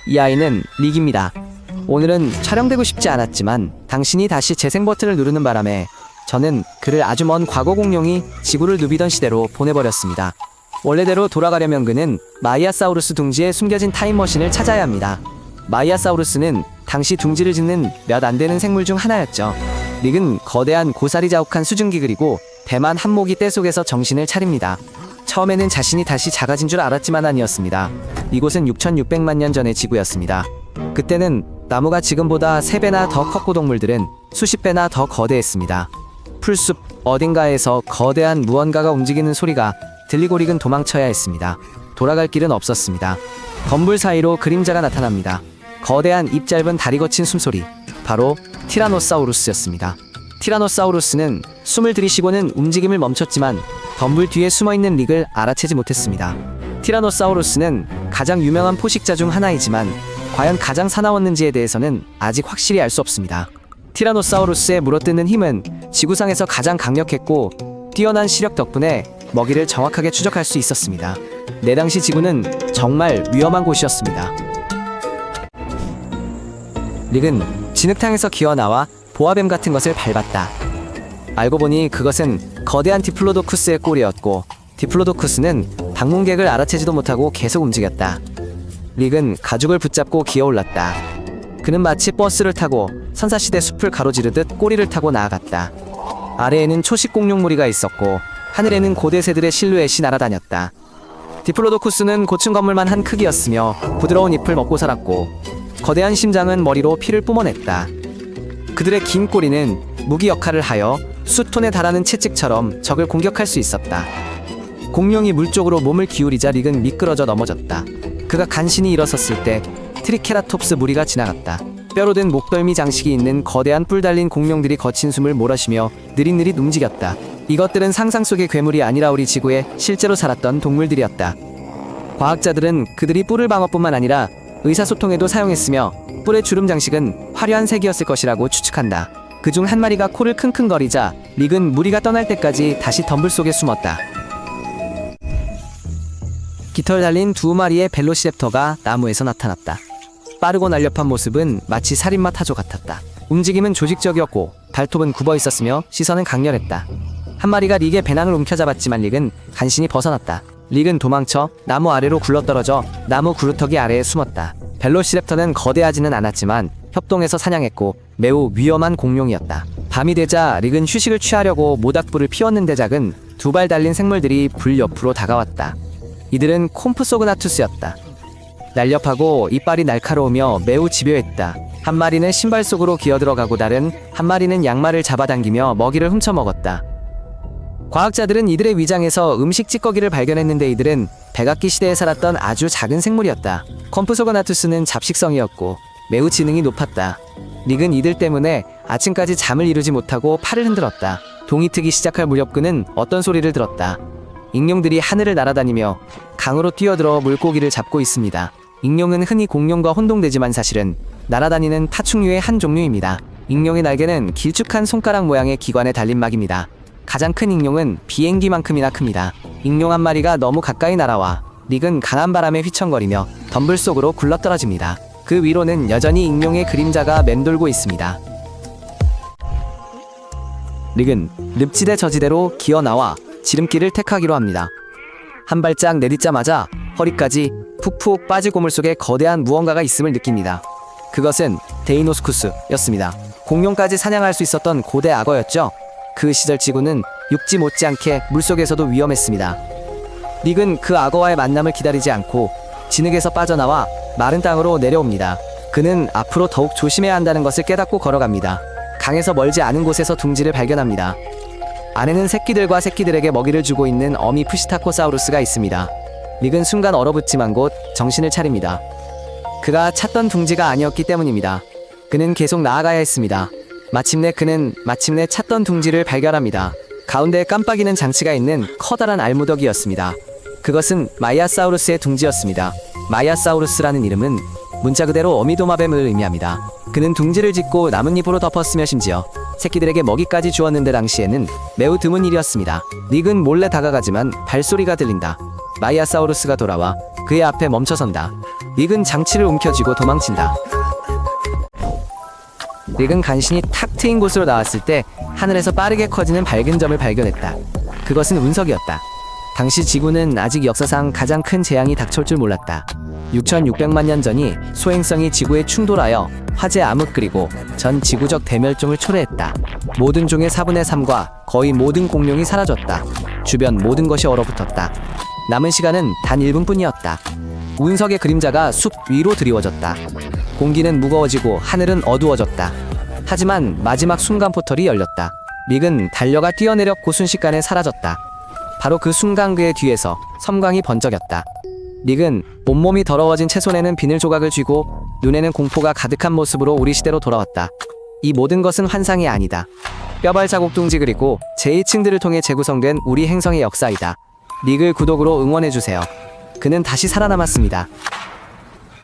이 아이는 릭입니다. 오늘은 촬영되고 싶지 않았지만 당신이 다시 재생 버튼을 누르는 바람에 저는 그를 아주 먼 과거 공룡이 지구를 누비던 시대로 보내버렸습니다. 원래대로 돌아가려면 그는 마이아사우루스 둥지에 숨겨진 타임머신을 찾아야 합니다. 마이아사우루스는 당시 둥지를 짓는 몇 안 되는 생물 중 하나였죠. 릭은 거대한 고사리 자욱한 수증기 그리고 대만 한모기 떼 속에서 정신을 차립니다. 처음에는 자신이 다시 작아진 줄 알았지만 아니었습니다. 이곳은 6600만 년 전의 지구였습니다. 그때는 나무가 지금보다 3배나 더 컸고 동물들은 수십 배나 더 거대했습니다. 풀숲 어딘가에서 거대한 무언가가 움직이는 소리가 들리고 릭은 도망쳐야 했습니다. 돌아갈 길은 없었습니다. 덤불 사이로 그림자가 나타납니다. 거대한 입 짧은 다리 거친 숨소리, 바로 티라노사우루스였습니다. 티라노사우루스는 숨을 들이쉬고는 움직임을 멈췄지만 덤불 뒤에 숨어있는 릭을 알아채지 못했습니다. 티라노사우루스는 가장 유명한 포식자 중 하나이지만 과연 가장 사나웠는지에 대해서는 아직 확실히 알 수 없습니다. 티라노사우루스의 물어뜯는 힘은 지구상에서 가장 강력했고 뛰어난 시력 덕분에 먹이를 정확하게 추적할 수 있었습니다. 내 당시 지구는 정말 위험한 곳이었습니다. 릭은 진흙탕에서 기어나와 보아뱀 같은 것을 밟았다. 알고 보니 그것은 거대한 디플로도쿠스의 꼴이었고 디플로도쿠스는 방문객을 알아채지도 못하고 계속 움직였다. 릭은 가죽을 붙잡고 기어올랐다. 그는 마치 버스를 타고 선사시대 숲을 가로지르듯 꼬리를 타고 나아갔다. 아래에는 초식 공룡 무리가 있었고 하늘에는 고대 새들의 실루엣이 날아다녔다. 디플로도쿠스는 고층 건물만 한 크기였으며 부드러운 잎을 먹고 살았고 거대한 심장은 머리로 피를 뿜어냈다. 그들의 긴 꼬리는 무기 역할을 하여 수톤에 달하는 채찍처럼 적을 공격할 수 있었다. 공룡이 물 쪽으로 몸을 기울이자 릭은 미끄러져 넘어졌다. 그가 간신히 일어섰을 때 트리케라톱스 무리가 지나갔다. 뼈로 된 목덜미 장식이 있는 거대한 뿔 달린 공룡들이 거친 숨을 몰아쉬며 느릿느릿 움직였다. 이것들은 상상 속의 괴물이 아니라 우리 지구에 실제로 살았던 동물들이었다. 과학자들은 그들이 뿔을 방어뿐만 아니라 의사소통에도 사용했으며 뿔의 주름 장식은 화려한 색이었을 것이라고 추측한다. 그중 한 마리가 코를 킁킁거리자 릭은 무리가 떠날 때까지 다시 덤불 속에 숨었다. 깃털 달린 2마리의 벨로시랩터가 나무에서 나타났다. 빠르고 날렵한 모습은 마치 살인마 타조 같았다. 움직임은 조직적이었고 발톱은 굽어 있었으며 시선은 강렬했다. 한 마리가 릭의 배낭을 움켜잡았지만 릭은 간신히 벗어났다. 릭은 도망쳐 나무 아래로 굴러떨어져 나무 구루터기 아래에 숨었다. 벨로시랩터는 거대하지는 않았지만 협동해서 사냥했고 매우 위험한 공룡이었다. 밤이 되자 릭은 휴식을 취하려고 모닥불을 피웠는데 작은 2발 달린 생물들이 불 옆으로 다가왔다. 이들은 콤프소그나투스였다. 날렵하고 이빨이 날카로우며 매우 집요했다. 한 마리는 신발 속으로 기어들어가고 다른 한 마리는 양말을 잡아당기며 먹이를 훔쳐먹었다. 과학자들은 이들의 위장에서 음식 찌꺼기를 발견했는데 이들은 백악기 시대에 살았던 아주 작은 생물이었다. 콤프소그나투스는 잡식성이었고 매우 지능이 높았다. 릭은 이들 때문에 아침까지 잠을 이루지 못하고 팔을 흔들었다. 동이 트기 시작할 무렵 그는 어떤 소리를 들었다. 익룡들이 하늘을 날아다니며 강으로 뛰어들어 물고기를 잡고 있습니다. 익룡은 흔히 공룡과 혼동되지만 사실은 날아다니는 파충류의 한 종류입니다. 익룡의 날개는 길쭉한 손가락 모양의 기관에 달린 막입니다. 가장 큰 익룡은 비행기만큼이나 큽니다. 익룡 한 마리가 너무 가까이 날아와 릭은 강한 바람에 휘청거리며 덤불 속으로 굴러떨어집니다. 그 위로는 여전히 익룡의 그림자가 맴돌고 있습니다. 릭은 늪지대 저지대로 기어나와 지름길을 택하기로 합니다. 한 발짝 내딛자마자 허리까지 푹푹 빠질 고물 속에 거대한 무언가가 있음을 느낍니다. 그것은 데이노스쿠스였습니다. 공룡까지 사냥할 수 있었던 고대 악어였죠. 그 시절 지구는 육지 못지않게 물속에서도 위험했습니다. 릭은 그 악어와의 만남을 기다리지 않고 진흙에서 빠져나와 마른 땅으로 내려옵니다. 그는 앞으로 더욱 조심해야 한다는 것을 깨닫고 걸어갑니다. 강에서 멀지 않은 곳에서 둥지를 발견합니다. 안에는 새끼들과 새끼들에게 먹이를 주고 있는 어미 푸시타코사우루스가 있습니다. 릭은 순간 얼어붙지만 곧 정신을 차립니다. 그가 찾던 둥지가 아니었기 때문입니다. 그는 계속 나아가야 했습니다. 마침내 그는 찾던 둥지를 발견합니다. 가운데에 깜빡이는 장치가 있는 커다란 알무더기였습니다. 그것은 마이아사우루스의 둥지였습니다. 마이아사우루스라는 이름은 문자 그대로 어미도마뱀을 의미합니다. 그는 둥지를 짓고 나뭇잎으로 덮었으며 심지어 새끼들에게 먹이까지 주었는데 당시에는 매우 드문 일이었습니다. 릭은 몰래 다가가지만 발소리가 들린다. 마이아사우루스가 돌아와 그의 앞에 멈춰선다. 릭은 장치를 움켜쥐고 도망친다. 릭은 간신히 탁 트인 곳으로 나왔을 때 하늘에서 빠르게 커지는 밝은 점을 발견했다. 그것은 운석이었다. 당시 지구는 아직 역사상 가장 큰 재앙이 닥쳐올 줄 몰랐다. 6600만 년 전이 소행성이 지구에 충돌하여 화재 암흑 그리고 전 지구적 대멸종을 초래했다. 모든 종의 4분의 3과 거의 모든 공룡이 사라졌다. 주변 모든 것이 얼어붙었다. 남은 시간은 단 1분뿐이었다. 운석의 그림자가 숲 위로 드리워졌다. 공기는 무거워지고 하늘은 어두워졌다. 하지만 마지막 순간 포털이 열렸다. 릭은 달려가 뛰어내렸고 순식간에 사라졌다. 바로 그 순간 그의 뒤에서 섬광이 번쩍였다. 릭은 온몸이 더러워진 채 손에는 비늘 조각을 쥐고 눈에는 공포가 가득한 모습으로 우리 시대로 돌아왔다. 이 모든 것은 환상이 아니다. 뼈발 자국 둥지 그리고 제2층들을 통해 재구성된 우리 행성의 역사이다. 릭을 구독으로 응원해주세요. 그는 다시 살아남았습니다.